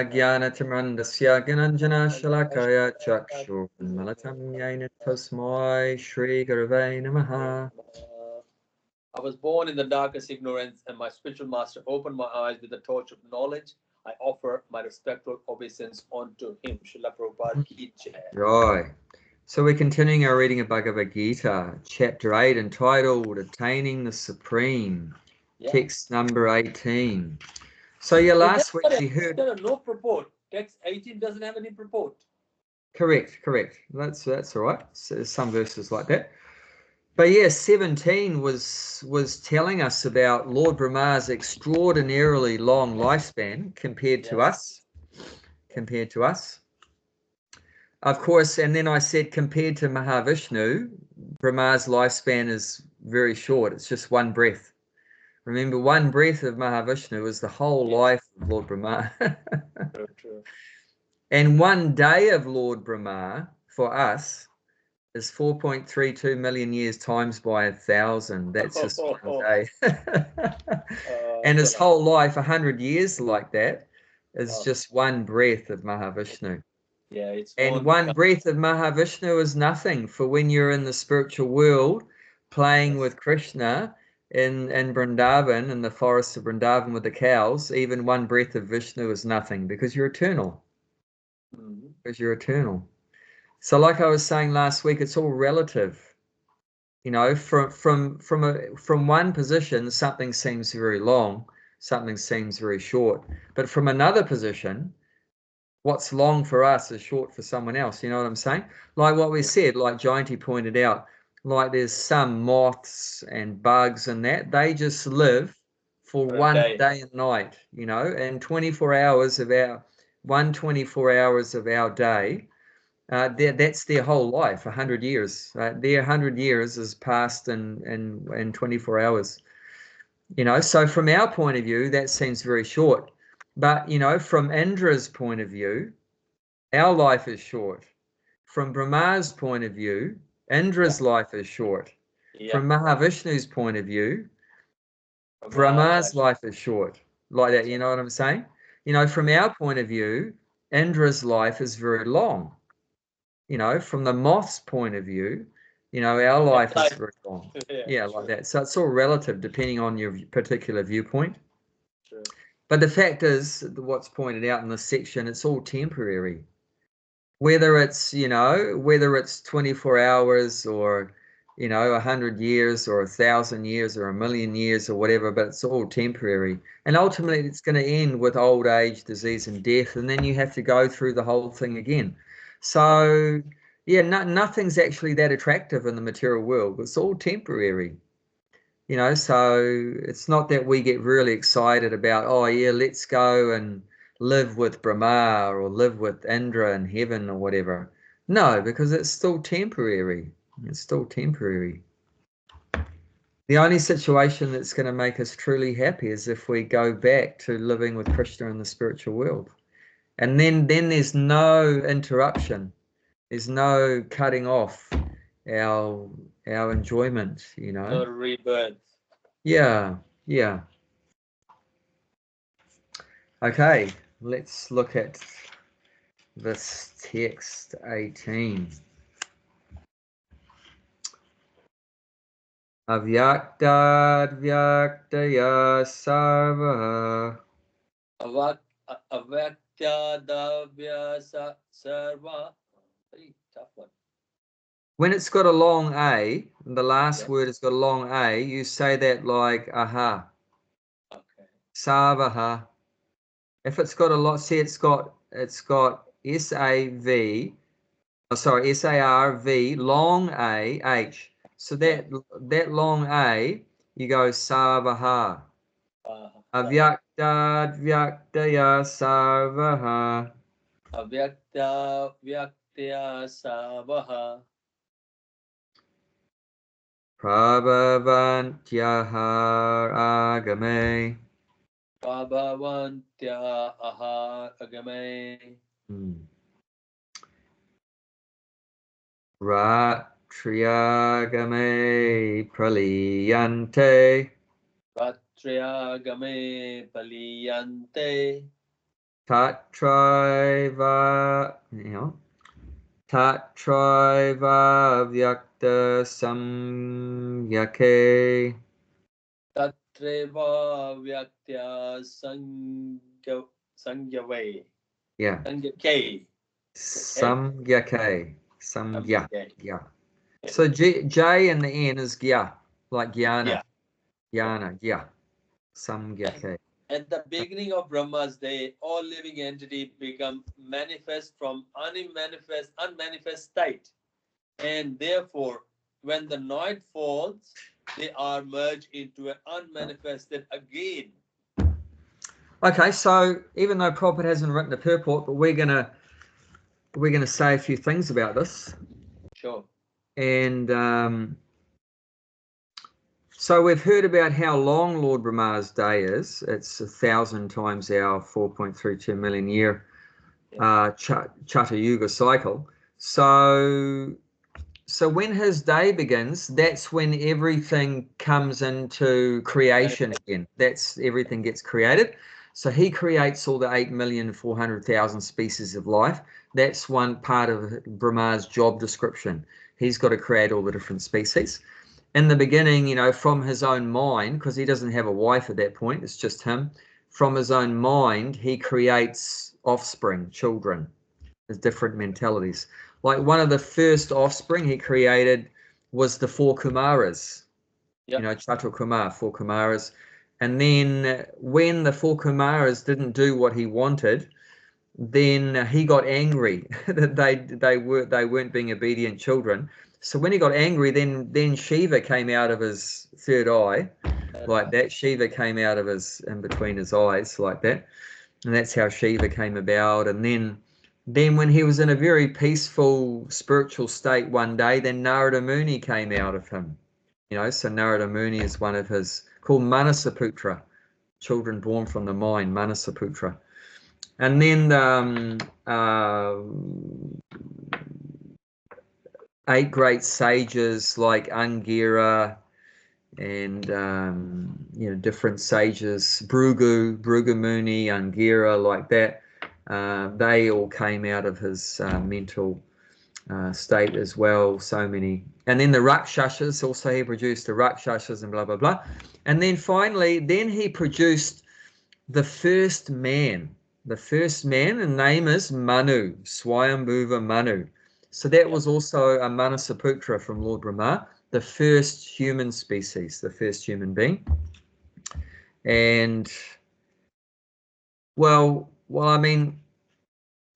Ajnana Timrandasya Gananjana Shalakaya Chakshu Malatam Yaina Tasmai Shri Gurave Namaha. I was born in the darkest ignorance, and my spiritual master opened my eyes with the torch of knowledge. I offer my respectful obeisance unto him. Srila Prabhupada ki jai. Right. So we're continuing our reading of Bhagavad Gita, chapter 8, entitled Attaining the Supreme, text number 18. So yeah, last week we heard... No purport. Text 18 doesn't have any purport. Correct. That's all right. So some verses like that. But yeah, 17 was telling us about Lord Brahma's extraordinarily long lifespan compared to us. Of course, and then I said compared to Mahavishnu, Brahma's lifespan is very short. It's just one breath. Remember, one breath of Mahavishnu is the whole life of Lord Brahma. True. And one day of Lord Brahma for us is 4.32 million years times by 1,000. That's just one day. And his whole life, 100 years like that, is just one breath of Mahavishnu. Yeah, and one breath of Mahavishnu is nothing for when you're in the spiritual world playing with Krishna in Vrindavan, in the forests of Vrindavan with the cows. Even one breath of Vishnu is nothing because you're eternal. Because you're eternal. So like I was saying last week, it's all relative. You know, from one position, something seems very long, something seems very short. But from another position, what's long for us is short for someone else. You know what I'm saying? Like what we said, like Jayanti pointed out, like there's some moths and bugs and that, they just live for one day and night, you know, and 24 hours of our, 24 hours of our day, that's their whole life, 100 years. Their 100 years is passed in 24 hours. You know, so from our point of view, that seems very short. But, you know, from Indra's point of view, our life is short. From Brahma's point of view, Indra's life is short. From Mahavishnu's point of view, Brahma's life is short. Like that, you know what I'm saying? You know, from our point of view, Indra's life is very long. You know, from the moth's point of view, you know, our life is very long. Yeah, like that. So it's all relative depending on your particular viewpoint. True. But the fact is, what's pointed out in this section, it's all temporary. Whether it's, you know, whether it's 24 hours or, you know, 100 years or 1,000 years or 1,000,000 years or whatever, but it's all temporary. And ultimately it's going to end with old age, disease and death. And then you have to go through the whole thing again. So, yeah, nothing's actually that attractive in the material world. It's all temporary. You know, so it's not that we get really excited about, oh, yeah, let's go and live with Brahma or live with Indra in heaven or whatever. No, because it's still temporary. It's still temporary. The only situation that's going to make us truly happy is if we go back to living with Krishna in the spiritual world. And then there's no interruption. There's no cutting off our enjoyment, you know. No rebirth. Yeah. Okay, let's look at this text 18. Avyaktadvyaktaya sarva. Avyaktadavya sarva. Very tough one. When it's got a long A, the last word has got a long A, you say that like aha. Okay. Sarvaha. If it's got a lot, see it's got S-A-V, S-A-R-V, long A, H. So that long A, you go sarvaha. Avyaktadvyaktaya sarvaha. Avyaktadvyaktaya sarvaha. Prabhavantyahar agame. Prabhavantyahar agame. Ratriyagame praliyante. Ratriyagame paliyante. Tatraiva, Tatraiva Vyakta Samyake. Tatreva Vyaktya Sangyavai. Yeah. Sangyake. Samyake. Samya. Samgyake. Yeah. So J in the N is Gya, like Jnana. Yeah. Jnana, yeah. Samyake. At the beginning of Brahma's day, all living entity become manifest from unmanifest state. And therefore, when the night falls, they are merged into an unmanifested again. Okay, so even though Prabhupada hasn't written the purport, but we're gonna say a few things about this. Sure. And so we've heard about how long Lord Brahma's day is. It's 1,000 times our 4.32 million year Chata Yuga cycle. So when his day begins, that's when everything comes into creation again. That's everything gets created. So he creates all the 8,400,000 species of life. That's one part of Brahma's job description. He's got to create all the different species. In the beginning, from his own mind, because he doesn't have a wife at that point, it's just him. From his own mind, he creates offspring, children. There's different mentalities. Like one of the first offspring he created was the four Kumaras. Yep. Chatur Kumar, four Kumaras. And then when the four Kumaras didn't do what he wanted, then he got angry that they weren't being obedient children. So when he got angry, then Shiva came out of his third eye, like that. Shiva came out of in between his eyes, like that. And that's how Shiva came about. And then when he was in a very peaceful spiritual state one day, then Narada Muni came out of him. So Narada Muni is one of his, called Manasaputra, children born from the mind, Manasaputra. And then 8 great sages like Angira and different sages, Bhrigu Muni, Angira, like that. They all came out of his mental state as well. So many. And then the Rakshasas, also he produced the Rakshasas and blah, blah, blah. And then finally, he produced the first man. The first man, and name is Manu, Swayambhuva Manu. So that was also a Manasaputra from Lord Brahma, the first human species, the first human being. And well, I mean,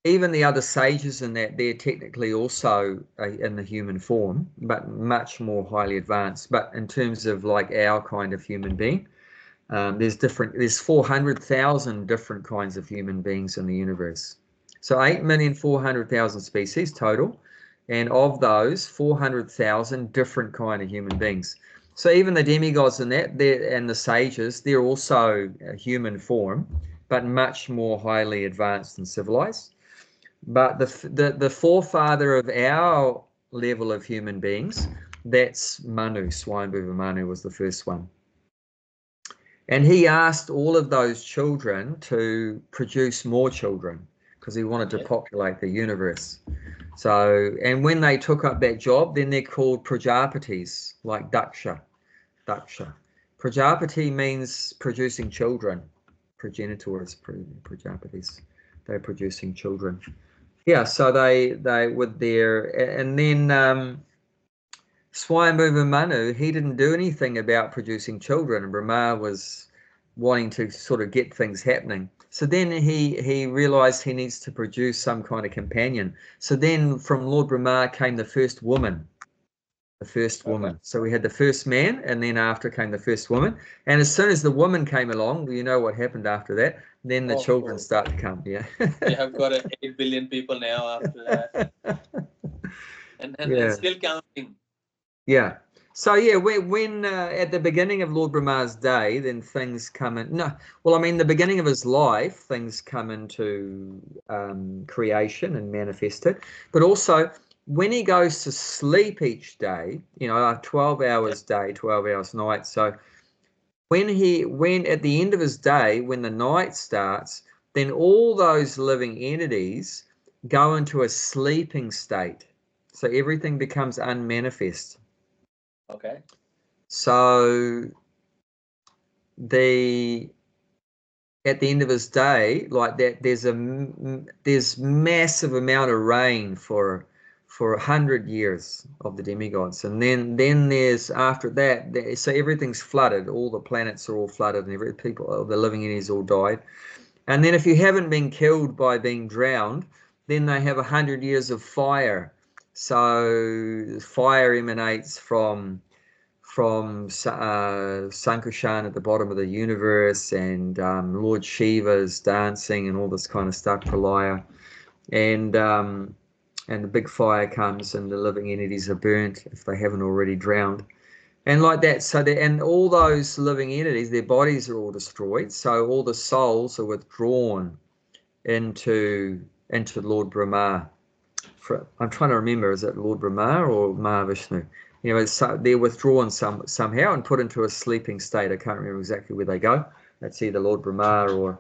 even the other sages in that, they're technically also in the human form, but much more highly advanced. But in terms of like our kind of human being, there's 400,000 different kinds of human beings in the universe. So 8,400,000 species total, and of those 400,000 different kind of human beings. So even the demigods in that, and the sages, they're also a human form, but much more highly advanced and civilized. But the forefather of our level of human beings, that's Manu. Swayambhuva Manu was the first one. And he asked all of those children to produce more children because he wanted to populate the universe. So, and when they took up that job, then they're called Prajapatis, like Daksha. Prajapati means producing children. Progenitors, Prajapatis. They're producing children. Yeah, so they with their, and then Swayambhuva Manu, he didn't do anything about producing children, and Brahma was wanting to sort of get things happening. So then he realized he needs to produce some kind of companion. So then from Lord Brahma came the first woman. So we had the first man, and then after came the first woman. And as soon as the woman came along, you know what happened after that? Then the children start to come. Yeah. We have got 8 billion people now after that. and still counting. Yeah. So yeah, when at the beginning of Lord Brahma's day, then things come in. No, well, I mean, the beginning of his life, things come into creation and manifested. But also, when he goes to sleep each day, 12 hours day, 12 hours night. So when at the end of his day, when the night starts, then all those living entities go into a sleeping state. So everything becomes unmanifest. Okay. So at the end of his day, like that, there's massive amount of rain for 100 years of the demigods, and then there's after that, so everything's flooded, all the planets are all flooded, and the living entities all died. And then if you haven't been killed by being drowned, then they have 100 years of fire. So fire emanates from Sankarshan at the bottom of the universe, and Lord Shiva's dancing and all this kind of stuff, Pralaya, and the big fire comes and the living entities are burnt if they haven't already drowned, and like that. So and all those living entities, their bodies are all destroyed. So all the souls are withdrawn into Lord Brahma. I'm trying to remember, is it Lord Brahma or Mahavishnu? So they're withdrawn somehow and put into a sleeping state. I can't remember exactly where they go. That's either Lord Brahma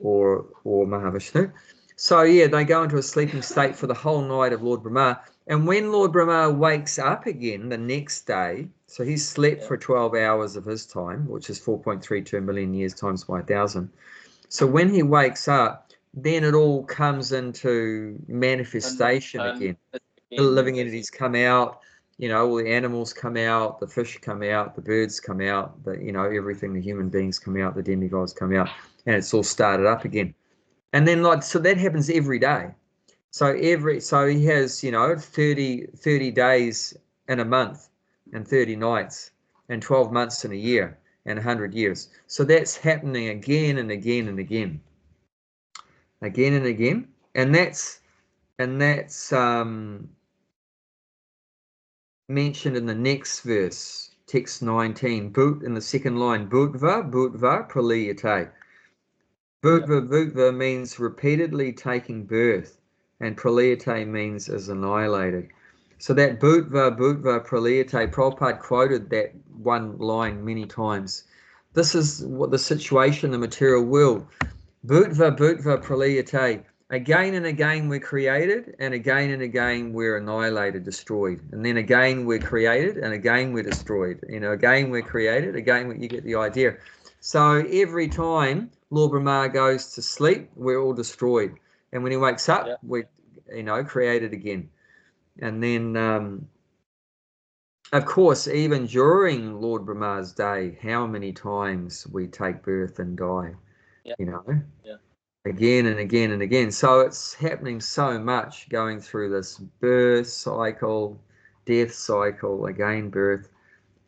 or Mahavishnu. So yeah, they go into a sleeping state for the whole night of Lord Brahma. And when Lord Brahma wakes up again the next day, so he's slept for 12 hours of his time, which is 4.32 million years times by 1,000. So when he wakes up, then it all comes into manifestation again. The living entities come out, all the animals come out, the fish come out, the birds come out, everything, the human beings come out, the demigods come out, and it's all started up again. And then so that happens every day. So he has, 30 days in a month, and 30 nights, and 12 months in a year, and 100 years. So that's happening again and again and again. Again and again. And that's mentioned in the next verse, text 19, in the second line, Bhutva praliyate. Bhutva means repeatedly taking birth, and praliyate means is annihilated. So that Bhutva praliyate, Prabhupada quoted that one line many times. This is what the situation in the material world. Bhutva praliyate. Again and again we're created, and again we're annihilated, destroyed. And then again we're created, and again we're destroyed. Again we're created, you get the idea. So every time Lord Brahma goes to sleep, we're all destroyed. And when he wakes up, we're, created again. And then, of course, even during Lord Brahma's day, how many times we take birth and die, again and again and again. So it's happening so much, going through this birth cycle, death cycle, again birth.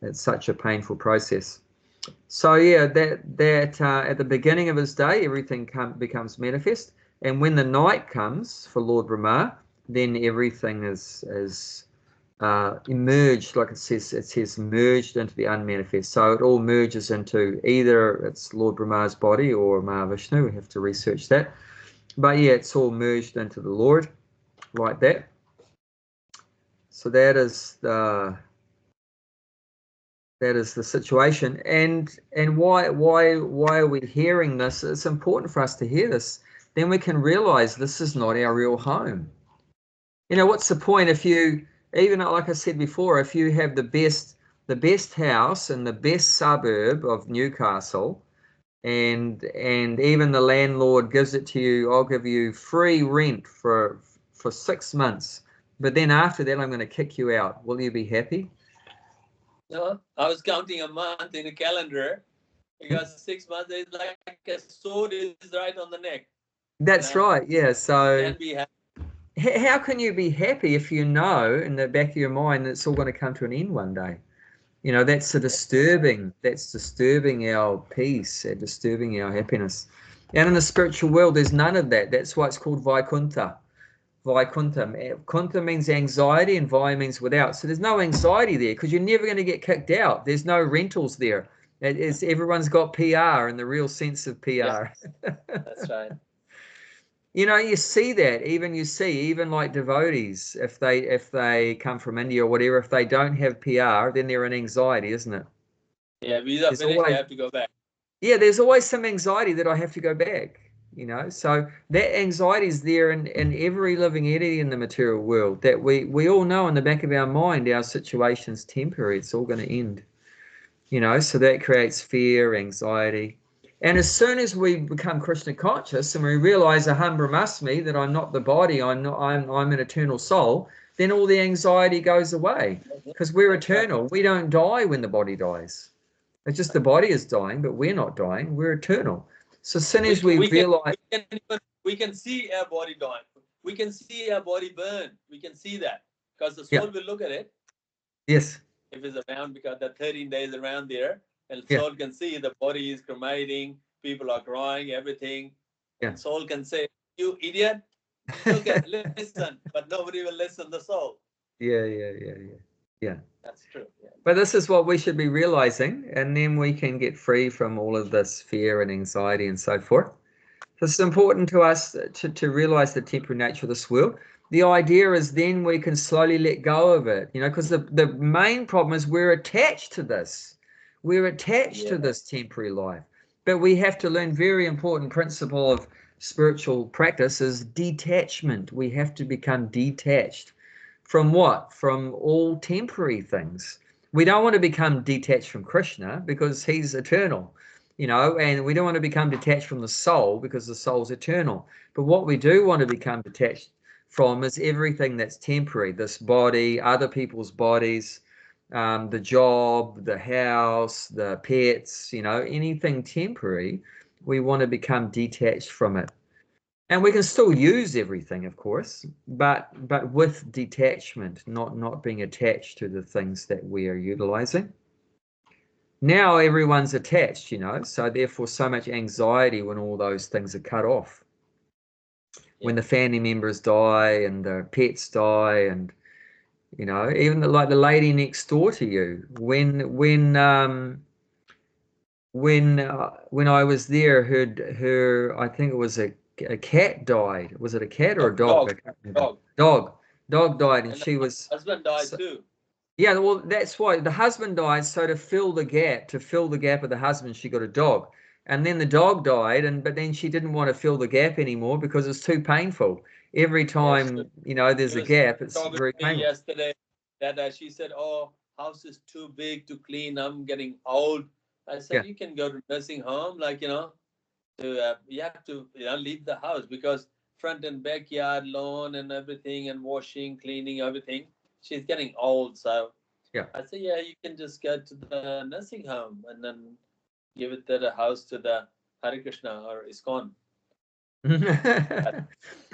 It's such a painful process. So yeah, that at the beginning of his day, everything becomes manifest, and when the night comes for Lord Brahma, then everything is emerged, like it says merged into the unmanifest. So it all merges into either it's Lord Brahma's body or Mahavishnu. We have to research that, but yeah, it's all merged into the Lord, like that. So that is the situation. And why are we hearing this? It's important for us to hear this. Then we can realize this is not our real home. What's the point if you, even like I said before, if you have the best house in the best suburb of Newcastle, and even the landlord gives it to you, I'll give you free rent for 6 months, but then after that I'm going to kick you out. Will you be happy? No, I was counting a month in a calendar, because 6 months is like a sword is right on the neck. That's right. Yeah. So you can be happy. How can you be happy if you know in the back of your mind that it's all going to come to an end one day? That's disturbing our peace, disturbing our happiness. And in the spiritual world, there's none of that. That's why it's called Vaikuntha. Kuntha means anxiety, and Vai means without. So there's no anxiety there, because you're never going to get kicked out. There's no rentals there. Everyone's got PR in the real sense of PR. Yes, that's right. You see that, even like devotees, if they come from India or whatever, if they don't have PR, then they're in anxiety, isn't it? Yeah, visa finished, they have to go back. Yeah, there's always some anxiety that I have to go back. you know. So that anxiety is there in every living entity in the material world, that we all know in the back of our mind our situation's temporary, it's all going to end, you know. So that creates fear, anxiety. And as soon as we become Krishna conscious and we realize aham brahmasmi, that I'm not the body, I'm an eternal soul, then all the anxiety goes away, because we're eternal. We don't die when the body dies. It's just the body is dying, but we're not dying. We're eternal. So as soon as we realize, we can see our body dying. We can see our body burn. We can see that because the soul will look at it. Yes. If it's around, because the 13 days around there, and soul can see the body is cremating, people are crying, everything. And soul can say, "You idiot, look at, listen," but nobody will listen. The soul. Yeah. That's true. Yeah. But this is what we should be realizing, and then we can get free from all of this fear and anxiety and so forth. So it's important to us to realize the temporary nature of this world. The idea is then we can slowly let go of it, you know, because the main problem is we're attached to this. We're attached to this temporary life. But we have to learn very important principle of spiritual practice is detachment. We have to become detached. From what? From all temporary things. We don't want to become detached from Krishna because he's eternal, you know, and we don't want to become detached from the soul because the soul's eternal. But what we do want to become detached from is everything that's temporary, this body, other people's bodies, the job, the house, the pets, you know, anything temporary, we want to become detached from it. And we can still use everything, of course, but with detachment, not being attached to the things that we are utilizing. Now everyone's attached, you know, so therefore so much anxiety when all those things are cut off. When the family members die and the pets die, and you know, even like the lady next door to you, when I was there, her I think it was a cat died. Was it a cat or a dog? Dog died, and she was. Husband died too. Yeah, well, that's why the husband died. So to fill the gap of the husband, she got a dog, and then the dog died, but then she didn't want to fill the gap anymore because it's too painful. Every time you know there's a gap, it's very painful. Yesterday, that she said, "Oh, house is too big to clean. I'm getting old." I said, "You can go to nursing home, like you know, you have to leave the house because front and backyard lawn and everything and washing, cleaning, everything. She's getting old, so I said, yeah, you can just go to the nursing home and then give it to the house to the Hare Krishna or ISKCON."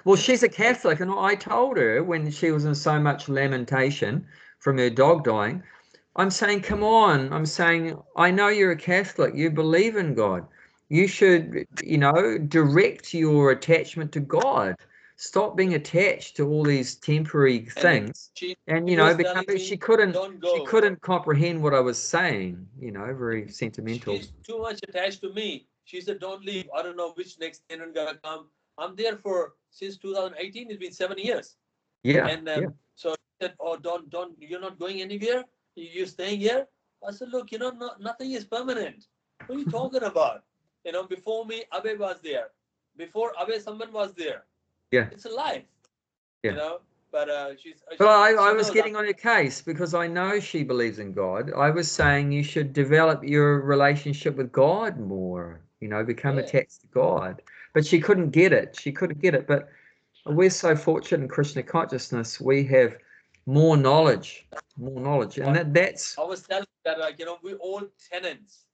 Well, she's a Catholic, and I told her when she was in so much lamentation from her dog dying, I'm saying, come on, I'm saying, I know you're a Catholic, you believe in God. You should, you know, direct your attachment to God. Stop being attached to all these temporary things. And you know, she couldn't comprehend what I was saying, you know, very sentimental. She's too much attached to me. She said, "Don't leave. I don't know which next tenant gonna come." I'm there since 2018. It's been 7 years. So she said, "Oh, don't. You're not going anywhere. You're staying here." I said, "Look, you know, nothing is permanent. What are you talking about? You know, before me, Abe was there. Before Abe, someone was there. It's a life. You know." But I was getting on her case because I know she believes in God. I was saying you should develop your relationship with God more, you know, become attached to God. But she couldn't get it. But we're so fortunate in Krishna consciousness. We have more knowledge. And that's... I was telling that, like, you know, we're all tenants.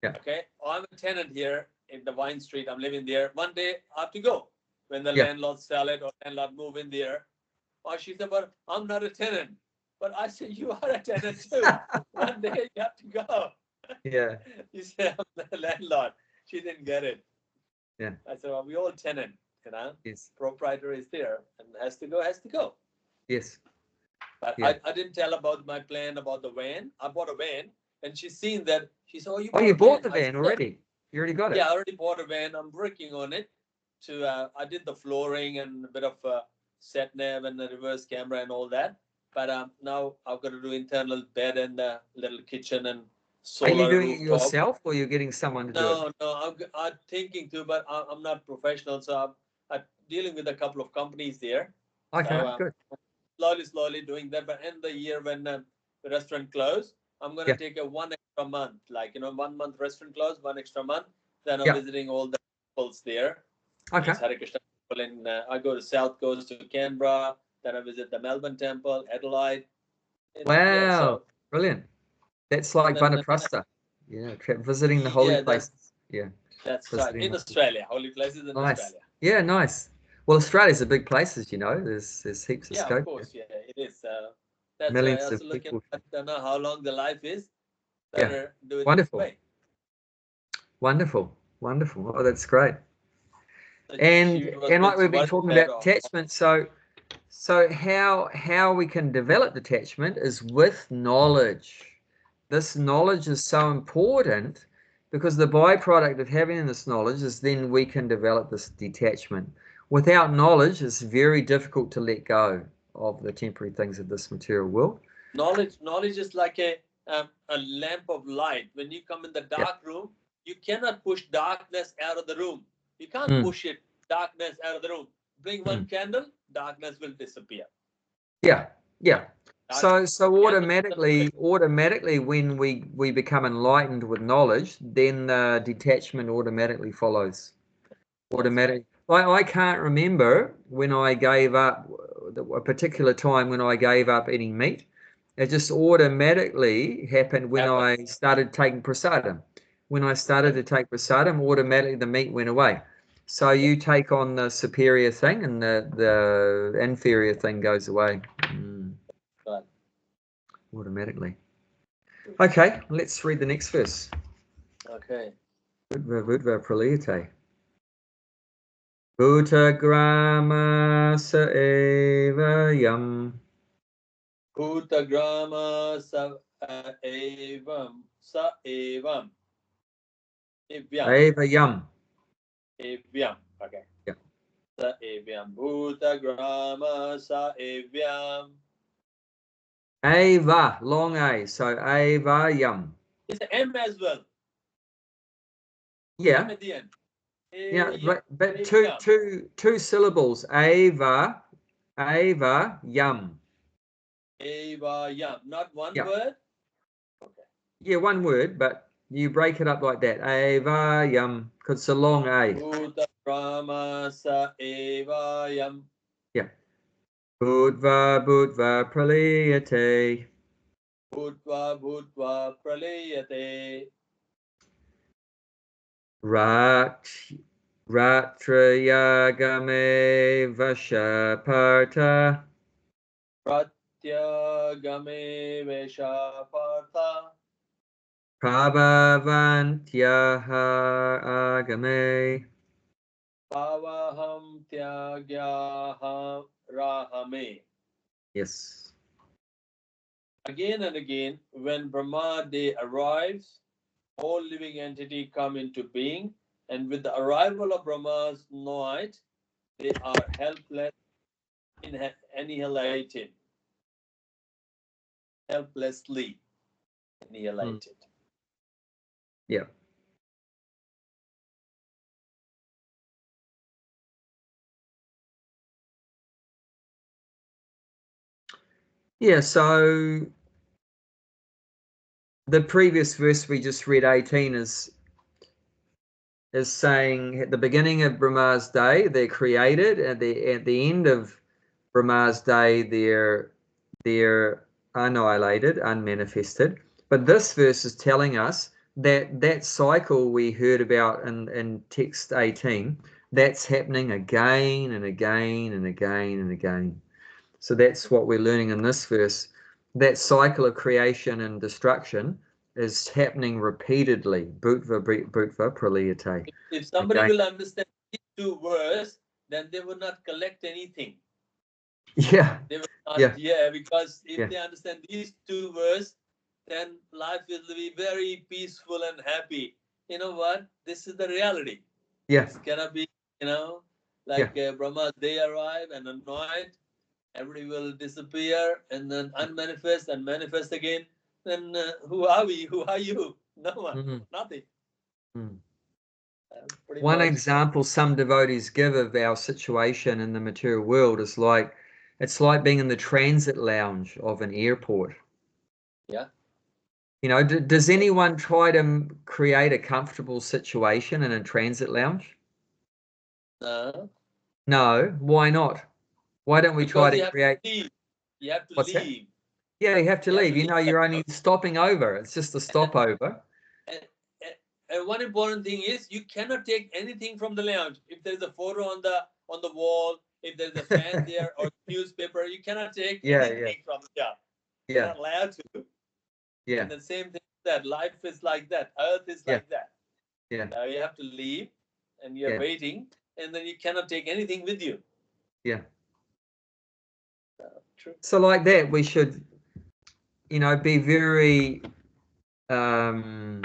Okay. I'm a tenant here in the Vine Street. I'm living there. One day I have to go when the landlord sell it or landlord move in there. Or she said, "But I'm not a tenant." But I said, "You are a tenant too. One day you have to go." You said, "I'm the landlord." She didn't get it. I said, "Well, we all tenant, you know. Proprietor is there and has to go. But I didn't tell about my plan about the van. I bought a van, and she's seen that. She said, "Oh, you bought the van already? You already got it?" Yeah, I already bought a van. I'm working on it. I did the flooring and a bit of sat nav and the reverse camera and all that. But now I've got to do internal bed and the little kitchen and Are you solar doing it rooftop. yourself, or you're getting someone to do it? No, I'm thinking to, but I'm not professional, so I'm dealing with a couple of companies there. So Okay, good. slowly doing that. But end the year when the restaurant close, I'm gonna Yeah, take a 1 extra month, like 1 month restaurant close, 1 extra month. Then I'm yeah. visiting all the temples there. Okay. It's Hare Krishna temple, and I go to South Coast to Canberra. Then I visit the Melbourne temple, Adelaide, and yeah. Wow, So brilliant. That's and like then Vanaprastha. Yeah, visiting the holy yeah, places. Yeah, that's right. visiting In the Australia, holy places in nice. Australia. Yeah, nice. Well, Australia's a big place, as you know. There's heaps of Yeah, of scope there. course. Yeah, it is. That's why I Millions of also look at. people. I don't know how long the life is. Yeah, Better do it this wonderful, way. wonderful, wonderful. Oh, that's great. So And she was and like we've been worried talking that. about attachment, so how we can develop detachment is with knowledge. This knowledge is so important because the byproduct of having this knowledge is then we can develop this detachment. Without knowledge, it's very difficult to let go of the temporary things of this material world. Knowledge is like a lamp of light. When you come in the Yeah. dark room, you cannot push darkness out of the room. You can't Mm, push it darkness out of the room. Bring one mm. candle, darkness will disappear. Yeah, yeah. Dark So candle doesn't automatically when we become enlightened with knowledge, then detachment automatically follows. That's right. Automatic. I can't remember when I gave up a particular time when I gave up eating meat. It just automatically happened when Happen. I started taking prasadam. When I started to take prasadam, automatically the meat went away. So you take on the superior thing and the inferior thing goes away. Right. Automatically. Okay, let's read the next verse. Okay. Budva Budva Praliyate. Bhutagrama sa eva yam. Bhutagrama sa evam evyam Eva yam. evyam. Okay. Yeah. Sa evyam Bhutagrama sa evyam. Eva, long A. So eva yam. It's M as well. Yeah. M at the end. Yeah, Yeah. but Evyam. two syllables. Eva yam. Eva yam. Not one Yeah. word. Okay. Yeah, one word, but you break it up like that. Eva yam, because it's a long A. Bhutagrama sa evyam. Yeah. Budva Budva Praliyate. Bhutva bhutva pralayate. Rat Ratrayagame Vashaparta. Pratyagame veshapartha. Prabhavantyahar agame. Pavaham tyagyaha rahame. Yes. Again and again, when Brahma day arrives, all living entity come into being, and with the arrival of Brahma's night, they are helpless, annihilated, helplessly annihilated. Yeah. Yeah, so the previous verse we just read, 18, is saying at the beginning of Brahma's day they're created, and at the end of Brahma's day they're annihilated, unmanifested. But this verse is telling us that that cycle we heard about in text 18, that's happening again and again and again and again. So that's what we're learning in this verse. That cycle of creation and destruction is happening repeatedly. Bhutva praliyate. If somebody Again. will understand these two words, then they will not collect anything. Yeah. They will not, Yeah. because if Yeah. they understand these two words, then life will be very peaceful and happy. You know what? This is the reality. Yeah. It's gonna be, Yeah. Brahma's day arrive and anoint, everybody will disappear and then unmanifest and manifest again. then who are we? Who are you? No one, Mm. nothing. Mm. Pretty One much. example some devotees give of our situation in the material world is like, it's like being in the transit lounge of an airport. Yeah. You know, does anyone try to create a comfortable situation in a transit lounge? No, why not? Why don't we try Because to you have to create, leave. You have to what's that? leave. Yeah, you have to You have leave. to You leave know, that you're only house. stopping over. It's just a stopover. And one important thing is you cannot take anything from the lounge. If there's a photo on the wall, if there's a fan there or newspaper, you cannot take Yeah, anything from there. You're yeah, not allowed to. yeah, And the same thing that life is like that, earth is yeah, like that. yeah, Now you have to leave and you're yeah, waiting, and then you cannot take anything with you. yeah. True. So like that, we should, you know, be very, um,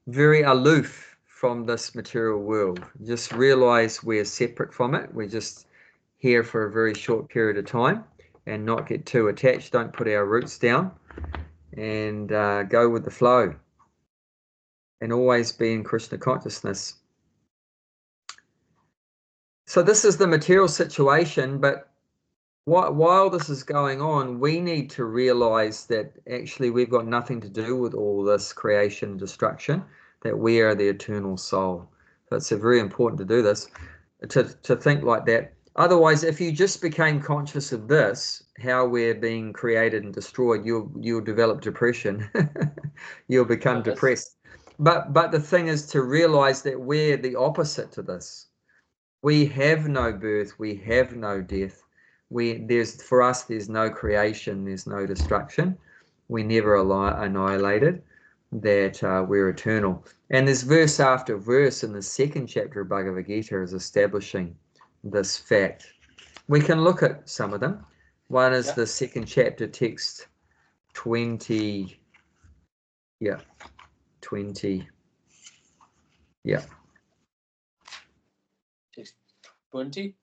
very aloof from this material world. Just realize we're separate from it. We're just here for a very short period of time, and not get too attached. Don't put our roots down, and go with the flow, and always be in Krishna consciousness. So this is the material situation, but while this is going on, we need to realize that actually we've got nothing to do with all this creation and destruction, that we are the eternal soul. So it's very important to do this, to think like that. Otherwise, if you just became conscious of this, how we're being created and destroyed, you'll develop depression. You'll become depressed. But the thing is to realize that we're the opposite to this. We have no birth, we have no death. For us there's no creation, there's no destruction. We never annihilated. That we're eternal. And there's verse after verse in the second chapter of Bhagavad Gita is establishing this fact. We can look at some of them. One is the second chapter, text 20. Yeah, 20. Yeah. 20.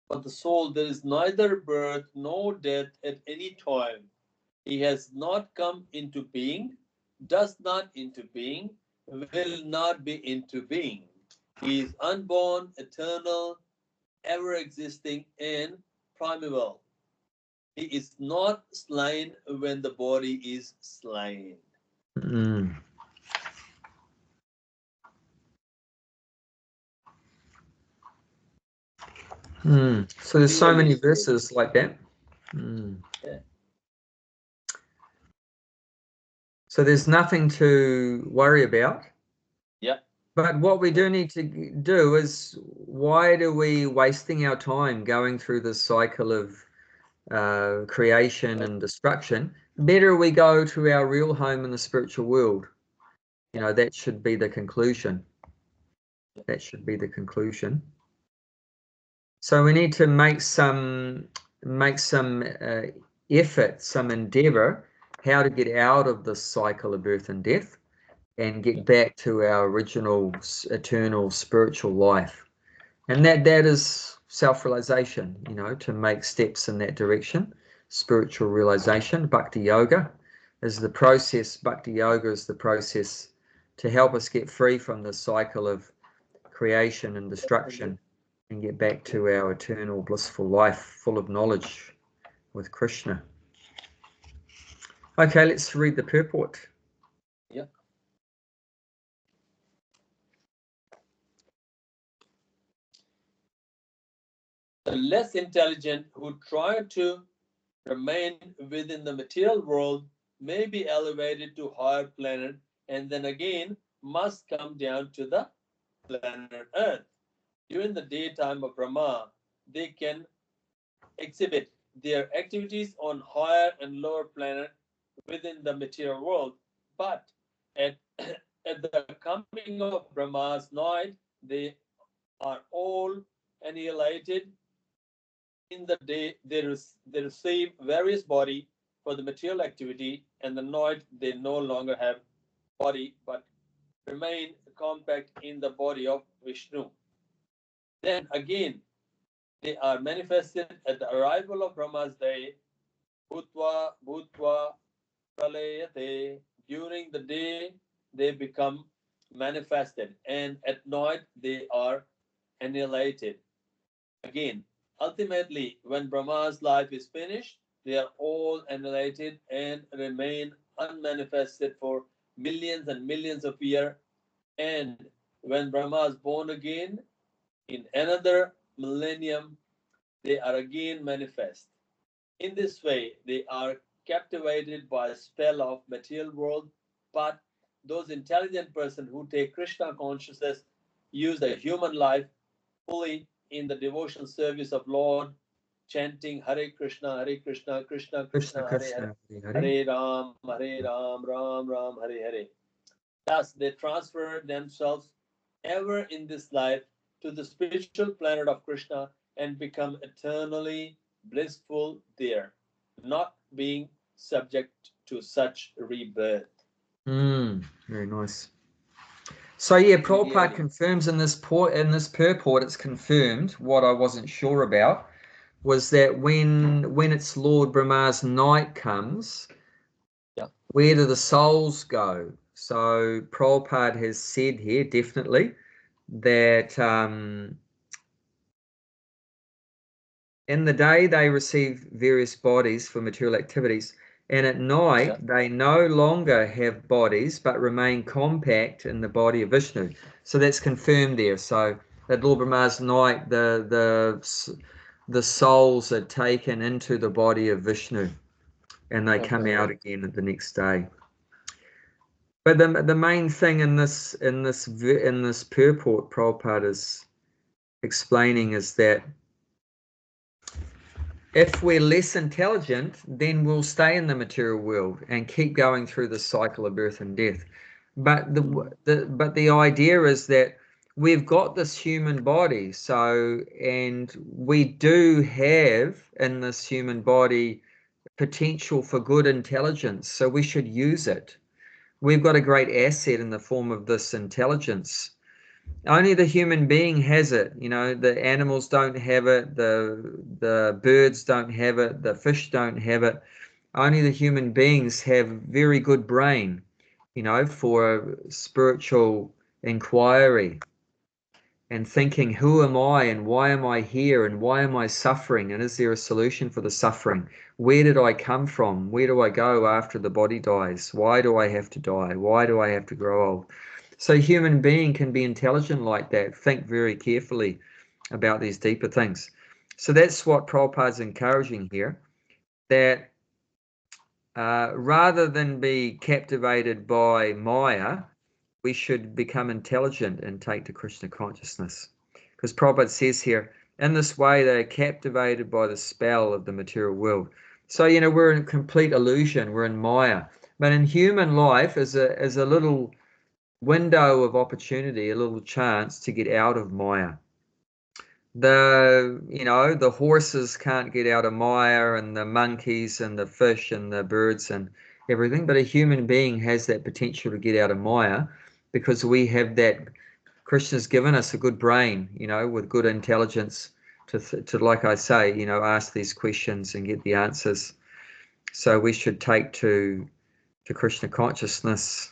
For the soul, there is neither birth nor death at any time. He has not come into being, does not into being, will not be into being. He is unborn, eternal, ever existing, and primeval. He is not slain when the body is slain. Mm. So there's so many verses like that. Yeah. So there's nothing to worry about. Yeah. But what we do need to do is, why are we wasting our time going through this cycle of creation and destruction? Better we go to our real home in the spiritual world. You know, that should be the conclusion. That should be the conclusion. So we need to make some effort, some endeavor, how to get out of this cycle of birth and death and get back to our original eternal spiritual life. And that is self-realization, you know, to make steps in that direction. Spiritual realization, bhakti yoga is the process. Bhakti yoga is the process to help us get free from the cycle of creation and destruction and get back to our eternal blissful life full of knowledge with Krishna. Okay, let's read the purport. Yeah. The less intelligent who try to remain within the material world may be elevated to higher planet and then again must come down to the planet Earth. During the daytime of Brahma, they can exhibit their activities on higher and lower planet within the material world. But at, at the coming of Brahma's night, they are all annihilated. In the day, they receive various body for the material activity, and the night they no longer have body, but remain compact in the body of Vishnu. Then again, they are manifested at the arrival of Brahma's day, Bhutva Bhutva Pralayate. During the day, they become manifested, and at night, they are annihilated. Again, ultimately, when Brahma's life is finished, they are all annihilated and remain unmanifested for millions and millions of years. And when Brahma is born again, in another millennium, they are again manifest. In this way, they are captivated by the spell of material world, but those intelligent persons who take Krishna consciousness use the human life fully in the devotional service of Lord, chanting Hare Krishna, Krishna Krishna Krishna, Hare Krishna, Hare, Hare Hare Ram, Ram Ram, Hare Hare. Thus, they transfer themselves ever in this life to the spiritual planet of Krishna and become eternally blissful there, not being subject to such rebirth. Very nice. So yeah, In the Prabhupada end, confirms in this purport, it's confirmed what I wasn't sure about was that when it's Lord Brahma's night comes, yeah, where do the souls go? So Prabhupada has said here definitely that in the day they receive various bodies for material activities, and at night yeah, they no longer have bodies but remain compact in the body of Vishnu. So that's confirmed there. So at Lord Brahma's night, the souls are taken into the body of Vishnu, and they come okay, out again at the next day. But the main thing in this purport Prabhupada is explaining is that if we're less intelligent, then we'll stay in the material world and keep going through the cycle of birth and death. But the idea is that we've got this human body, and we do have in this human body potential for good intelligence, so we should use it. We've got a great asset in the form of this intelligence. Only the human being has it. The animals don't have it, the birds don't have it, the fish don't have it. Only the human beings have very good brain, for spiritual inquiry and thinking, who am I and why am I here and why am I suffering and is there a solution for the suffering? Where did I come from? Where do I go after the body dies? Why do I have to die? Why do I have to grow old? So human being can be intelligent like that, think very carefully about these deeper things. So that's what Prabhupada's encouraging here, that rather than be captivated by Maya, we should become intelligent and take to Krishna consciousness. Because Prabhupada says here, in this way they are captivated by the spell of the material world. So, we're in complete illusion, we're in Maya. But in human life is a little window of opportunity, a little chance to get out of Maya. The horses can't get out of Maya, and the monkeys and the fish and the birds and everything, but a human being has that potential to get out of Maya because we have that. Krishna's given us a good brain, with good intelligence to like I say, ask these questions and get the answers. So we should take to Krishna consciousness.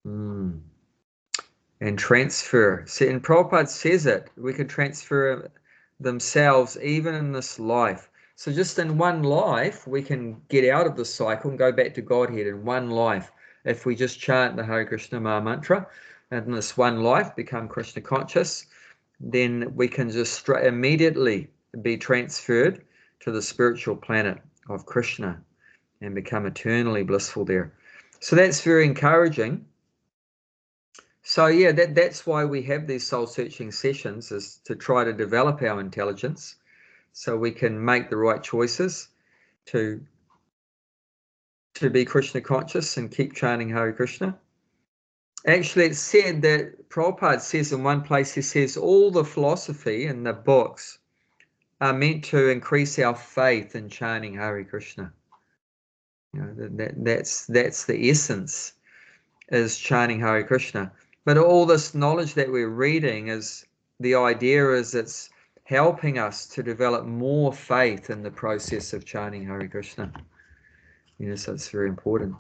And transfer. See, and Prabhupada says it, we could transfer themselves even in this life. So just in one life, we can get out of the cycle and go back to Godhead in one life. If we just chant the Hare Krishna Maha Mantra, and in this one life become Krishna conscious, then we can just immediately be transferred to the spiritual planet of Krishna and become eternally blissful there. So that's very encouraging. So yeah, that's why we have these soul-searching sessions, is to try to develop our intelligence so we can make the right choices to be Krishna conscious and keep chanting Hare Krishna. Actually, it's said that Prabhupada says in one place, he says all the philosophy in the books are meant to increase our faith in chanting Hare Krishna. That's the essence. is chanting Hare Krishna. But all this knowledge that we're reading is, the idea is it's helping us to develop more faith in the process of chanting Hare Krishna. So it's very important.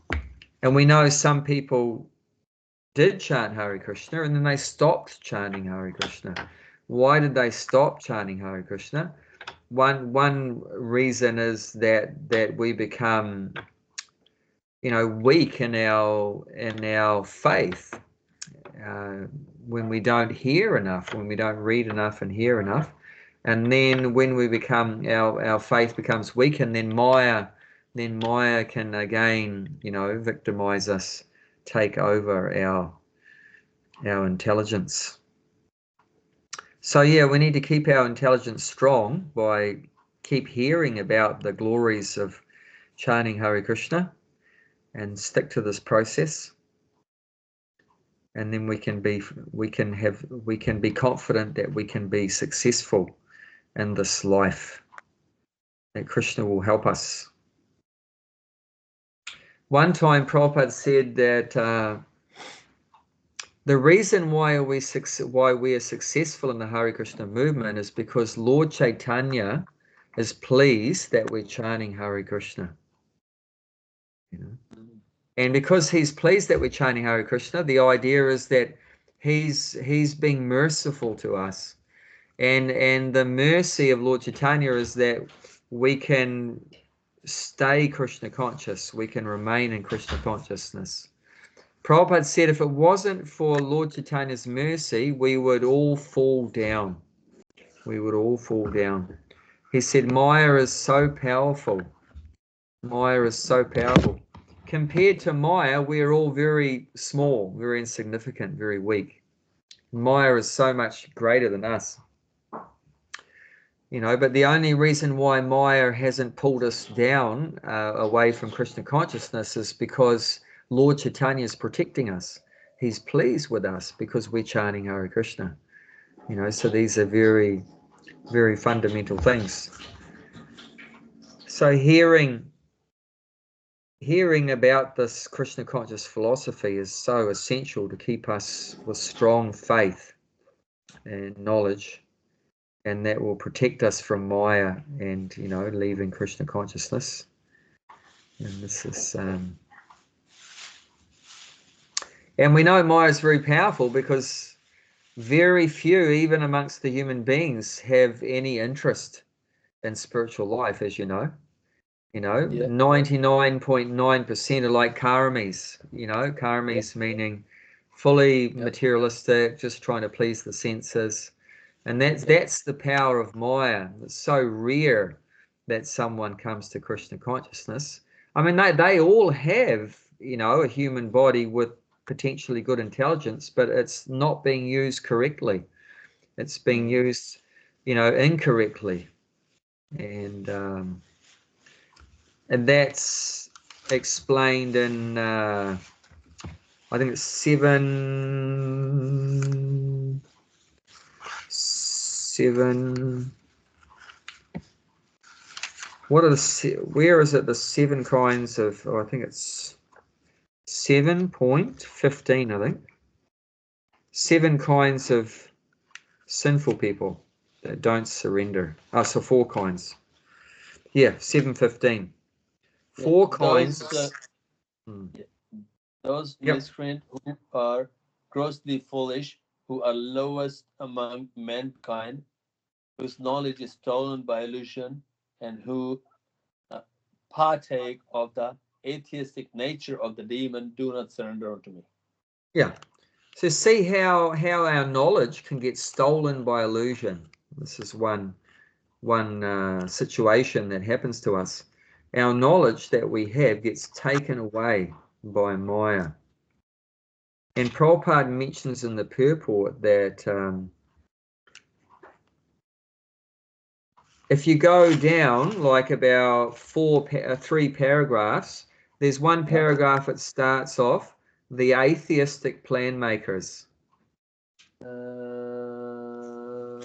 And we know some people did chant Hare Krishna and then they stopped chanting Hare Krishna. Why did they stop chanting Hare Krishna? One reason is that we become, weak in our faith when we don't hear enough, when we don't read enough and hear enough, and then when we become our faith becomes weak, and then Maya can again, victimize us, take over our intelligence. So yeah, we need to keep our intelligence strong by keep hearing about the glories of chanting Hare Krishna and stick to this process. And then we can be confident that we can be successful in this life, that Krishna will help us. One time Prabhupada said that the reason why we are successful in the Hare Krishna movement is because Lord Chaitanya is pleased that we're chanting Hare Krishna. And because he's pleased that we're chanting Hare Krishna, the idea is that he's being merciful to us. And the mercy of Lord Chaitanya is that we can stay Krishna conscious, we can remain in Krishna consciousness. Prabhupada said if it wasn't for Lord Chaitanya's mercy, we would all fall down. We would all fall down. He said, Maya is so powerful. Maya is so powerful. Compared to Maya, we are all very small, very insignificant, very weak. Maya is so much greater than us. But the only reason why Maya hasn't pulled us down away from Krishna consciousness is because Lord Chaitanya is protecting us. He's pleased with us because we're chanting Hare Krishna. So these are very, very fundamental things. So hearing about this Krishna conscious philosophy is so essential to keep us with strong faith and knowledge, and that will protect us from Maya and, leaving Krishna consciousness. And this is, and we know Maya is very powerful because very few, even amongst the human beings, have any interest in spiritual life, as you know. 99.9% are like karamis, karamis meaning fully materialistic, just trying to please the senses. And that's the power of Maya. It's so rare that someone comes to Krishna consciousness. I mean, they all have, a human body with potentially good intelligence, but it's not being used correctly. It's being used, incorrectly. And that's explained in, I think it's seven. What are where is it? The 7 kinds of, I think it's 7.15, I think. 7 kinds of sinful people that don't surrender. So 4 kinds. Yeah, 7.15. 4 kinds. Those miscreants who are grossly foolish, who are lowest among mankind, whose knowledge is stolen by illusion, and who partake of the atheistic nature of the demon, do not surrender unto me. Yeah. So see how our knowledge can get stolen by illusion. This is one situation that happens to us. Our knowledge that we have gets taken away by Maya. And Prabhupada mentions in the purport that if you go down like about 3 paragraphs, there's one paragraph that starts off, the atheistic plan makers. About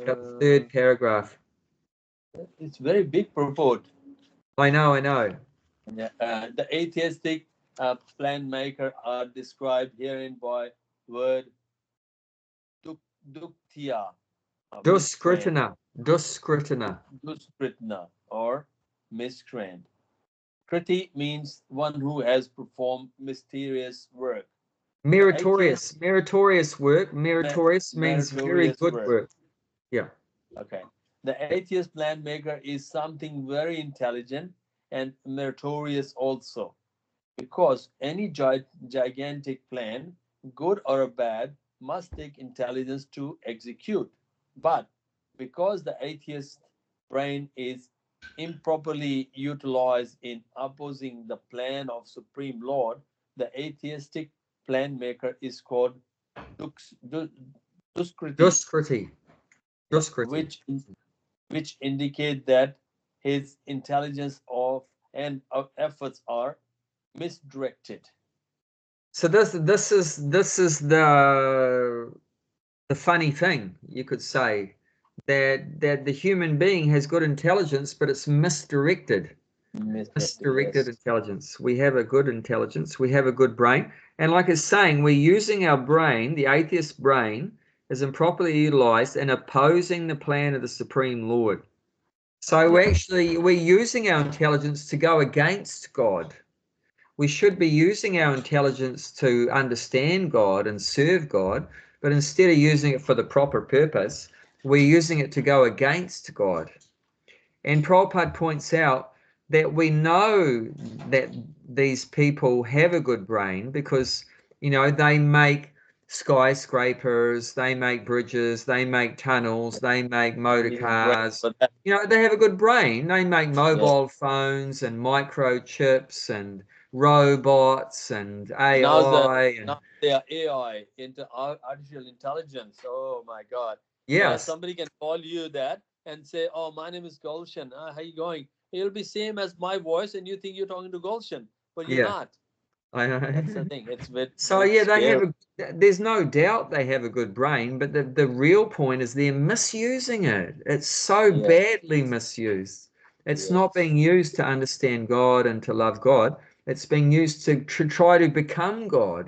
the 3rd paragraph. It's very big purport. I know. The atheistic plan maker are described herein by word duktya, miscreant, Duskritana. duskritna, or miscreant. Kriti means one who has performed mysterious work. The atheist, Meritorious work. Meritorious means very meritorious good work. work. Yeah. Okay. The atheist plan maker is something very intelligent and meritorious also, because any gigantic plan, good or bad, must take intelligence to execute. But because the atheist brain is improperly utilized in opposing the plan of Supreme Lord, the atheistic plan maker is called Duskriti, Duskriti. yeah, Duskriti. which indicate that his intelligence of efforts are misdirected. So this is the funny thing, you could say, that the human being has good intelligence, but it's misdirected. Misdirected, Misdirected yes. intelligence. We have a good intelligence. We have a good brain. And like it's saying, we're using our brain, the atheist brain, is improperly utilized and opposing the plan of the Supreme Lord. So Yeah. we're using our intelligence to go against God. We should be using our intelligence to understand God and serve God, but instead of using it for the proper purpose, we're using it to go against God. And Prabhupada points out that we know that these people have a good brain because, they make skyscrapers, they make bridges, they make tunnels, they make motor He is brain cars. for that. They have a good brain. They make Yes. mobile phones and microchips and robots and Now AI and now they are AI into artificial intelligence. Oh my God. yes, Somebody can call you that and say, "Oh, my name is Gulshan. How you going?" It'll be same as my voice, and you think you're talking to Gulshan, but you're yeah, not. I That's the know. thing. It's a So bit yeah, scary. there's no doubt they have a good brain, but the real point is they're misusing it. It's so Yes. badly misused. It's not Yes. being used to understand God and to love God. It's being used to try to become God.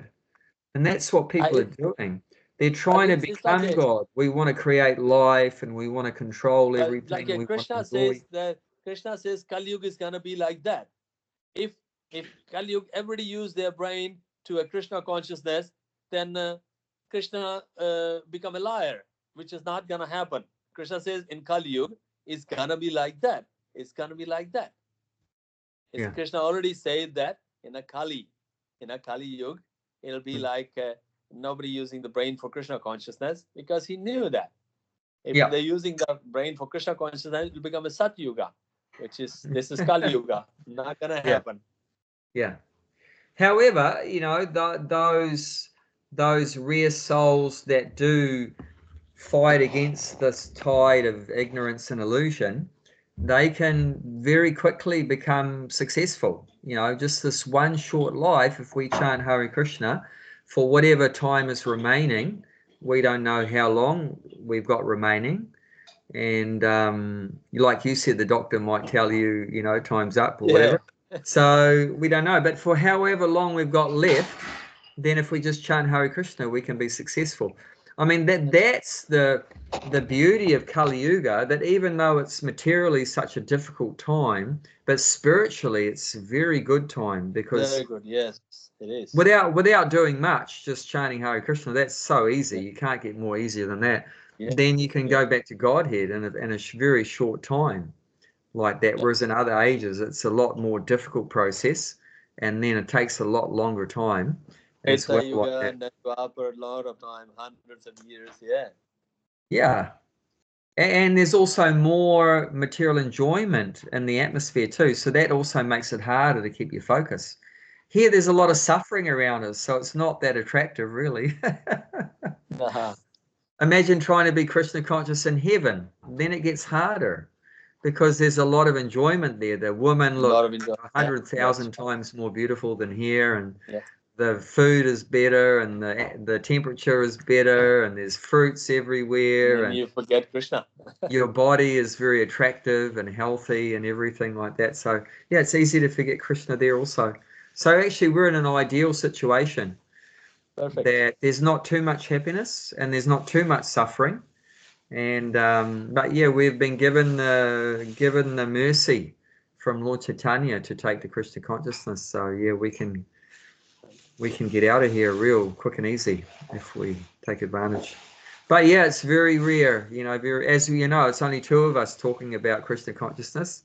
And that's what people are I doing. They're trying to it's like become God. We want to create life and we want to control everything. We want to enjoy. Krishna says Kali Yuga is gonna be like that. If Kali Yuga everybody use their brain to a Krishna consciousness, then Krishna become a liar, which is not gonna happen. Krishna says in Kali Yuga it's gonna be like that. It's gonna be like that. It's Yeah. Krishna already said that in a Kali Yuga, it'll be like nobody using the brain for Krishna consciousness because he knew that. If Yeah. they're using the brain for Krishna consciousness, it will become a Sat Yuga, which is this is Kali Yuga. Not gonna Yeah. happen. Yeah. However, those rare souls that do fight against this tide of ignorance and illusion, they can very quickly become successful. Just this one short life, if we chant Hare Krishna for whatever time is remaining, we don't know how long we've got remaining. And like you said, the doctor might tell you, time's up or Yeah. whatever. So we don't know. But for however long we've got left, then if we just chant Hare Krishna, we can be successful. I mean, that's the beauty of Kali Yuga, that even though it's materially such a difficult time, but spiritually it's a very good time because Very good. Yes, it is. without doing much, just chanting Hare Krishna, that's so easy. Yeah. You can't get more easier than that. Yeah. Then you can Yeah. go back to Godhead in a very short time like that. Yeah. Whereas in other ages, it's a lot more difficult process, and then it takes a lot longer time as Treta well. Like Yuga that. and then Dwapar, a lot of time, hundreds of years. Yeah. Yeah. And there's also more material enjoyment in the atmosphere too. So that also makes it harder to keep your focus. Here, there's a lot of suffering around us, so it's not that attractive, really. Uh-huh. Imagine trying to be Krishna conscious in heaven. Then it gets harder because there's a lot of enjoyment there. The women A lot look of enjoyment. Yeah. Yes. 100,000 times more beautiful than here, and Yeah. the food is better, and the temperature is better, and there's fruits And everywhere, then and you forget Krishna. your body is very attractive and healthy and everything like that. So yeah, it's easy to forget Krishna there also. So actually, we're in an ideal situation. Perfect. That there's not too much happiness and there's not too much suffering, and but yeah, we've been given the mercy from Lord Chaitanya to take the Krishna consciousness. So yeah, we can get out of here real quick and easy if we take advantage. But yeah, it's very rare, as you know, it's only two of us talking about Krishna consciousness,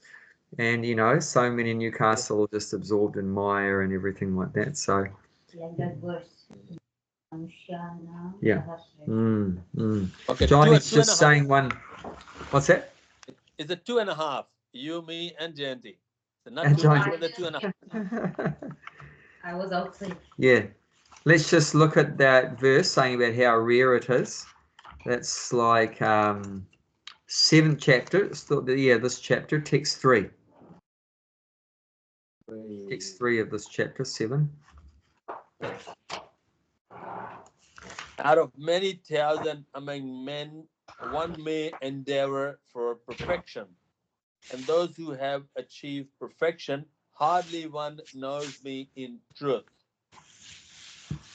and so many in Newcastle are just absorbed in Maya and everything like that. So Like that verse. yeah. Okay, John two is and a just half. saying one. What's that? It's a 2.5. You, me, and Jayanti. So not And two, John. but the 2.5. I was outside. Yeah. Let's just look at that verse saying about how rare it is. That's like 7th chapter. This chapter, text 3. Text 3 of this chapter, 7. Out of many thousand among men, one may endeavor for perfection. And those who have achieved perfection, hardly one knows me in truth.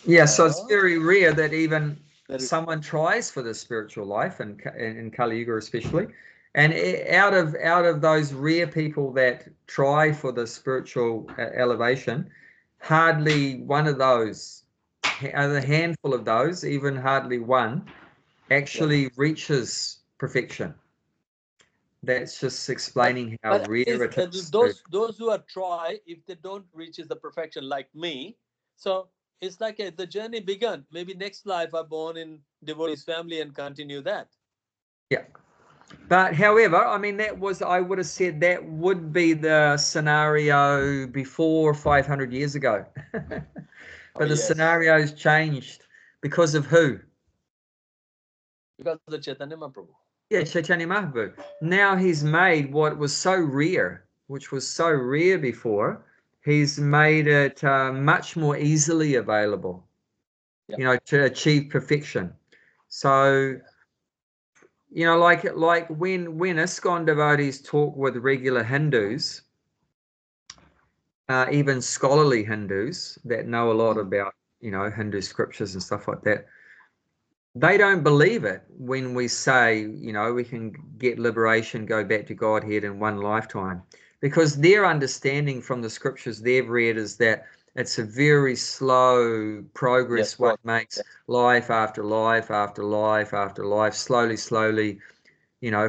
Yeah, so it's very rare that even That is- someone tries for the spiritual life, and in Kali Yuga especially. And out of those rare people that try for the spiritual elevation, hardly one of those, a handful of those, even hardly one, actually reaches perfection. That's just explaining how But rare it is. those who are try, if they don't reach the perfection like me, so it's like the journey begun. Maybe next life I'm born in devotee's family and continue that. Yeah. But however, I mean, I would have said that would be the scenario before 500 years ago. But the scenario's changed because of who? Because of the Chaitanya Mahaprabhu. Yeah, Chaitanya Mahaprabhu. Now he's made what was so rare, which was so rare before, he's made it much more easily available, to achieve perfection. So, like when ISKCON devotees talk with regular Hindus, even scholarly Hindus that know a lot about, Hindu scriptures and stuff like that, they don't believe it when we say, we can get liberation, go back to Godhead in one lifetime, because their understanding from the scriptures they've read is that it's a very slow progress one makes, life after life after life after life, slowly, 5%, 10%,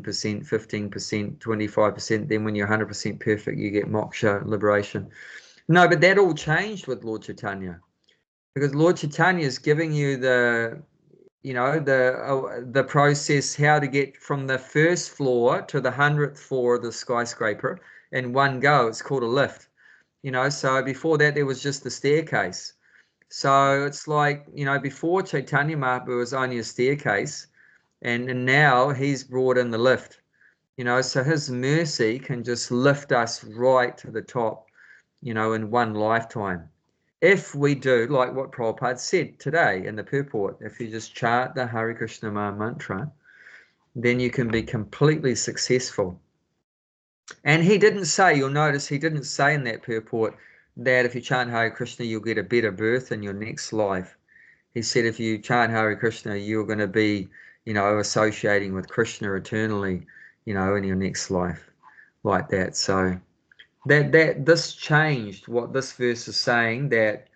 15%, 25%. Then when you're 100% perfect, you get moksha, liberation. No, but that all changed with Lord Chaitanya, because Lord Chaitanya is giving you the process, how to get from the first floor to the 100th floor of the skyscraper in one go. It's called a lift. So before that there was just the staircase. So it's like, before Chaitanya Mahaprabhu was only a staircase, and now he's brought in the lift. So his mercy can just lift us right to the top, in one lifetime. If we do like what Prabhupada said today in the purport, if you just chant the Hare Krishna Maha mantra, then you can be completely successful. And he didn't say, you'll notice he didn't say in that purport that if you chant Hare Krishna, you'll get a better birth in your next life. He said if you chant Hare Krishna, you're going to be, associating with Krishna eternally, in your next life, like that. So this changed what this verse is saying, that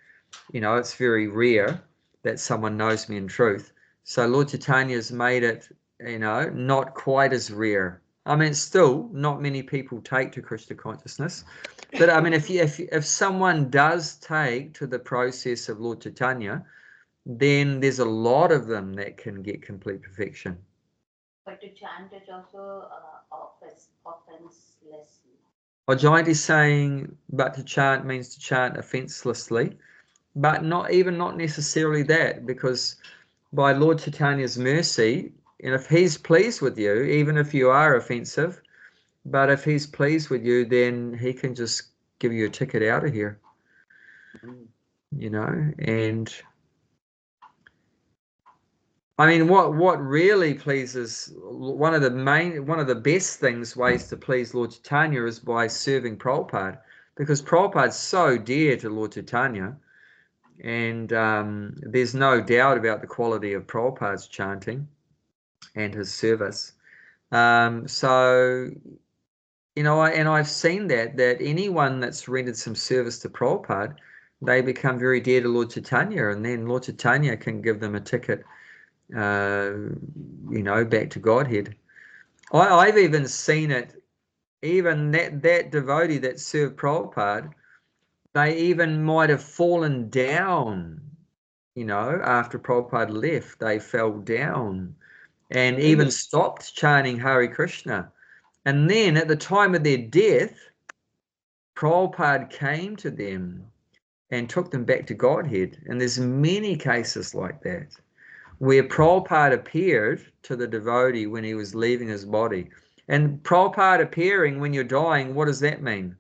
it's very rare that someone knows me in truth. So Lord Chaitanya's made it, not quite as rare. I mean, still not many people take to Krishna consciousness, but I mean, if someone does take to the process of Lord Chaitanya, then there's a lot of them that can get complete perfection. But to chant it also offenselessly. Jayanti is saying, but to chant means to chant offenselessly, but not necessarily that, because by Lord Chaitanya's mercy, and if he's pleased with you, even if you are offensive, but if he's pleased with you, then he can just give you a ticket out of here. And I mean, what really pleases, one of the best ways to please Lord Chaitanya is by serving Prabhupada, because Prabhupada's so dear to Lord Chaitanya, and there's no doubt about the quality of Prabhupada's chanting and his service. So, you know, and I've seen that anyone that's rendered some service to Prabhupada, they become very dear to Lord Chaitanya, and then Lord Chaitanya can give them a ticket, you know, back to Godhead. I've even seen it, even that devotee that served Prabhupada, they even might have fallen down, you know, after Prabhupada left, they fell down and even stopped chanting Hare Krishna. And then at the time of their death, Prabhupada came to them and took them back to Godhead. And there's many cases like that, where Prabhupada appeared to the devotee when he was leaving his body. And Prabhupada appearing when you're dying, what does that mean?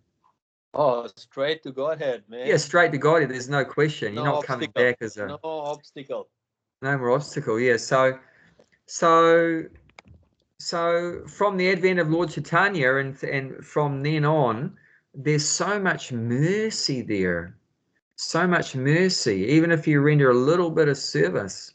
Oh, straight to Godhead, man. Yeah, straight to Godhead. There's no question. No You're not obstacle. coming back as No obstacle. no more obstacle. Yeah. So from the advent of Lord Chaitanya and from then on, there's so much mercy there. So much mercy, even if you render a little bit of service.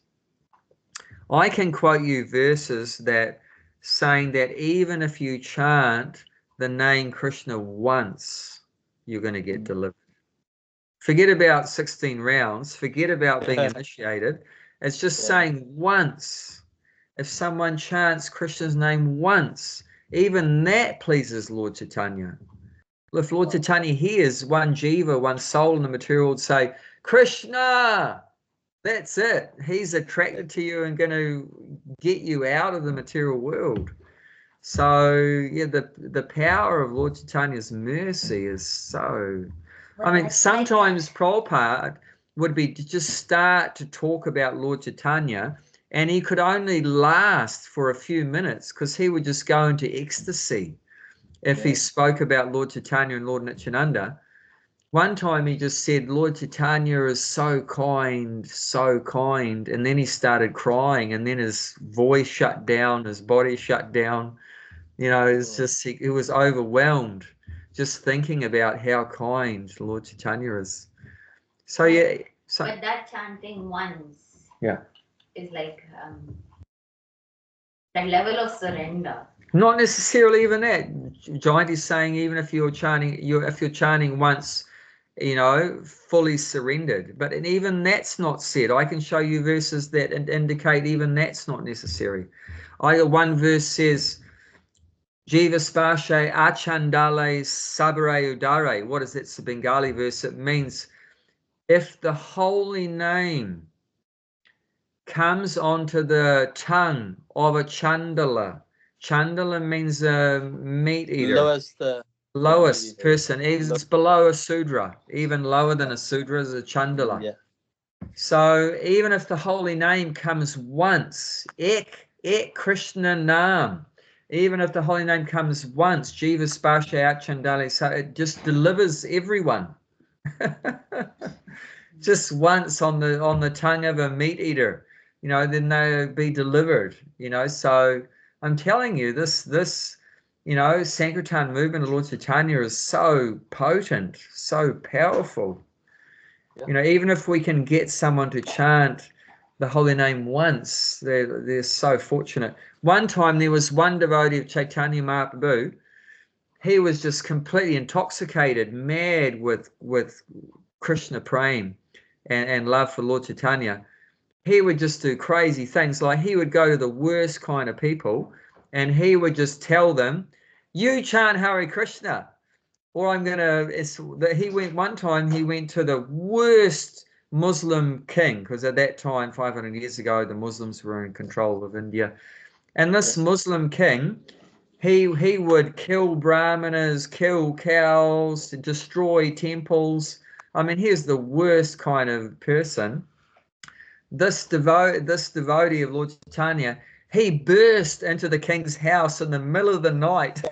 I can quote you verses that saying that even if you chant the name Krishna once, you're going to get delivered. Forget about 16 rounds. Forget about being initiated. It's just saying once. If someone chants Krishna's name once, even that pleases Lord Chaitanya. If Lord Chaitanya hears one jiva, one soul in the material world say, Krishna, that's it. He's attracted to you and going to get you out of the material world. So, yeah, the power of Lord Chaitanya's mercy is so... I mean, sometimes Prabhupada would be to just start to talk about Lord Chaitanya, and he could only last for a few minutes because he would just go into ecstasy if he spoke about Lord Chaitanya and Lord Nityananda. One time he just said, Lord Chaitanya is so kind, and then he started crying, and then his voice shut down, his body shut down. You know, it's just, he was overwhelmed just thinking about how kind Lord Chaitanya is. So, yeah. So, but that chanting once is like that level of surrender. Not necessarily even that. Giant is saying even if you're chanting once, you know, fully surrendered. But even that's not said. I can show you verses that indicate even that's not necessary. One verse says, Jiva Spashe Achandale Sabare Udare. What is that? It's a Bengali verse. It means if the holy name comes onto the tongue of a Chandala. Chandala means a meat eater. Lowest person. It's below a Sudra. Even lower than a Sudra is a Chandala. Yeah. So even if the holy name comes once, Ek Krishna Nam, even if the holy name comes once, Jiva Spasha Chandali, so it just delivers everyone. Just once on the tongue of a meat eater, you know, then they'll be delivered, you know. So I'm telling you, this you know, Sankirtan movement of Lord Chaitanya is so potent, so powerful. Yeah. You know, even if we can get someone to chant the holy name once, they're so fortunate. One time there was one devotee of Chaitanya Mahaprabhu. He was just completely intoxicated, mad with Krishna prem and love for Lord Chaitanya. He would just do crazy things, like he would go to the worst kind of people and he would just tell them, you chant Hare Krishna, or I'm going to... He went one time, he went to the worst Muslim king, because at that time, 500 years ago, the Muslims were in control of India. And this Muslim king, he would kill brahmanas, kill cows, destroy temples. I mean, he's the worst kind of person. This devotee of Lord Chaitanya, he burst into the king's house in the middle of the night,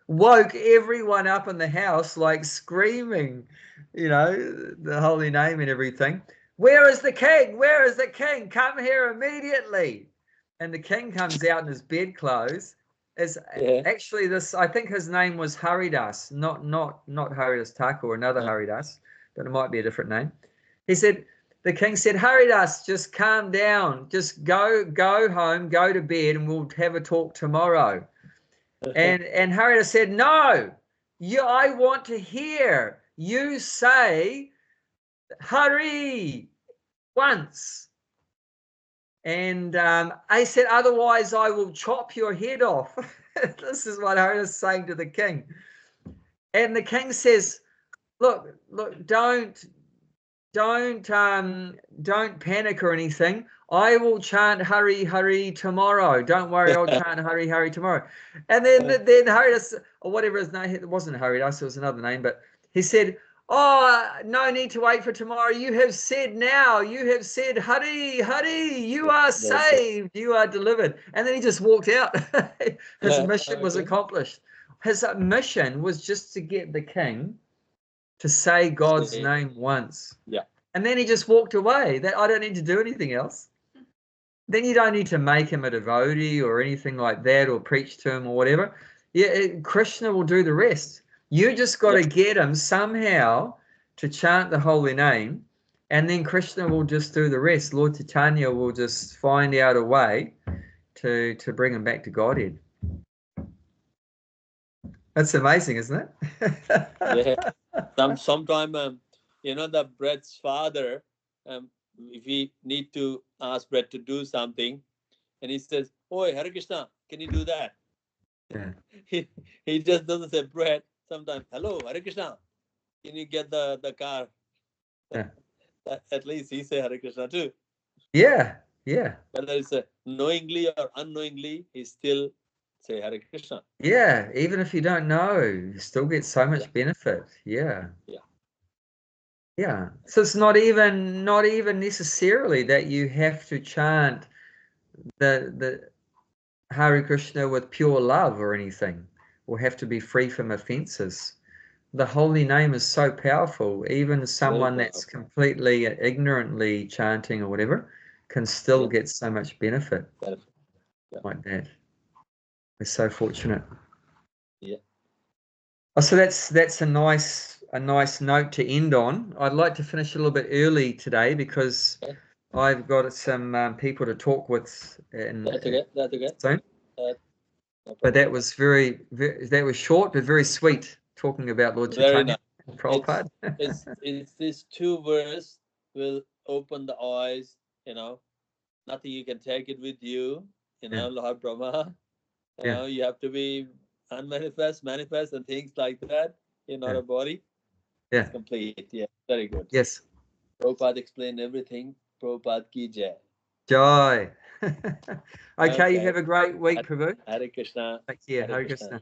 woke everyone up in the house, like screaming, you know, the holy name and everything. Where is the king? Where is the king? Come here immediately. And the king comes out in his bedclothes, is Yeah. actually this. I think his name was Haridas, not Haridas Thakur, another Haridas, but it might be a different name. He said, the king said, Haridas, just calm down, just go home, go to bed, and we'll have a talk tomorrow. And Haridas said, no, I want to hear you say Hari once. And I said, otherwise I will chop your head off. This is what Haridas is saying to the king. And the king says, look, don't panic or anything. I will chant Hari Hari tomorrow. Don't worry, I'll chant Hari Hari tomorrow. And then Haridas, or whatever his name, it wasn't Haridas, it was another name, but he said, oh, no need to wait for tomorrow. You have said now, you have said Hari Hari, you are saved, you are delivered. And then he just walked out. His mission was accomplished. His mission was just to get the king to say God's name once. Yeah. And then he just walked away. That I don't need to do anything else. Then you don't need to make him a devotee or anything like that, or preach to him or whatever. Yeah, Krishna will do the rest. You just got to get him somehow to chant the holy name, and then Krishna will just do the rest. Lord Chaitanya will just find out a way to bring him back to Godhead. That's amazing, isn't it? Yeah. Sometime, the Brett's father, if we need to ask Brett to do something, and he says, "Oi, Hare Krishna, can you do that?" Yeah. He just doesn't say Brett. Sometimes, "Hello, Hare Krishna, can you get the car?" Yeah. At least he say Hare Krishna too. Yeah. Yeah. Whether it's knowingly or unknowingly, he still say Hare Krishna. Yeah, even if you don't know, you still get so much benefit. Yeah. Yeah. Yeah. So it's not even necessarily that you have to chant the Hare Krishna with pure love or anything, or have to be free from offenses. The holy name is so powerful. Even someone that's completely ignorantly chanting or whatever can still get so much benefit like that. We're so fortunate. Yeah. Oh, so that's a nice note to end on. I'd like to finish a little bit early today because I've got some people to talk with soon. But that was that was short but very sweet, talking about Lord Chaitanya and Prabhupada. It's these two verses will open the eyes. Nothing you can take it with you. Lord Brahma. You have to be unmanifest, manifest, and things like that. You're not a body. Yeah. It's complete. Yeah. Very good. Yes. Prabhupada explained everything. Prabhupada ki jai. Jai. Okay, you have a great week, Prabhu. Hare Krishna. Take care. Hare Krishna.